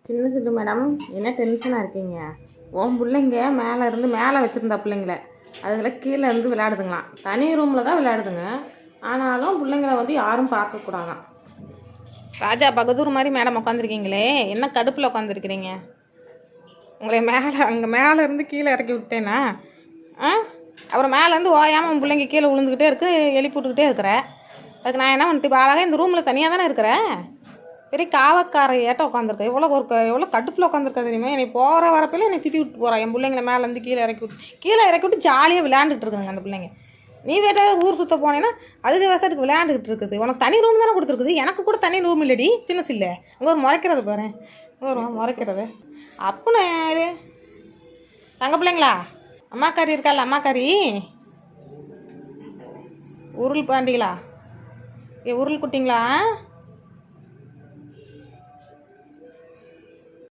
சின்ன சின்ன மேடம், என்ன டென்ஷனாக இருக்கீங்க? உன் பிள்ளைங்க மேலே வச்சுருந்தா பிள்ளைங்கள அதுகளை கீழே இருந்து விளையாடுதுங்களாம். தனி ரூமில் தான் விளையாடுதுங்க. ஆனாலும் பிள்ளைங்கள வந்து யாரும் பார்க்கக்கூடாதான். ராஜா பகதூர் மாதிரி மேடம் உட்காந்துருக்கீங்களே, என்ன கடுப்பில் உட்காந்துருக்கிறீங்க? உங்களை மேலே இருந்து கீழே இறக்கி விட்டேனா? அப்புறம் மேலேருந்து ஓயாமல் உன் பிள்ளைங்க கீழே விழுந்துக்கிட்டே இருக்கு, எழுப்பி விட்டுக்கிட்டே இருக்கிற. அதுக்கு நான் என்ன பண்ணிட்டு இப்போ அழகாக இந்த ரூமில் தனியாக தானே இருக்கிறேன். பெரிய காவக்கார ஏட்ட உட்காந்துருக்கேன். எவ்வளோ கடுப்பில் உட்காந்துருக்கா தெரியுமா? என்னை போகிற வரப்பில் என்னை திட்டி விட்டு போகிறான். என் பிள்ளைங்களை மேலேருந்து கீழே இறக்கி விட்டு ஜாலியாக விளையாண்டுட்டு இருக்குதுங்க அந்த பிள்ளைங்க. நீ வேட்டா ஊர் சுற்ற போனேன்னா அதுக்கு விவசாயத்துக்கு விளையாண்டுக்கிட்டு இருக்குது. உனக்கு தனி ரூம் தானே கொடுத்துருக்குது. எனக்கு கூட தனி ரூம் இல்லடி, சின்ன சில்ல. அங்கே ஒரு முறைக்கிறது பாரு, ஒரு முறைக்கிறது அப்புன்னு. தங்க பிள்ளைங்களா, அம்மாக்காரி இருக்கால, அம்மாக்காரி உருள் பாண்டிங்களா, உருள் குட்டிங்களா?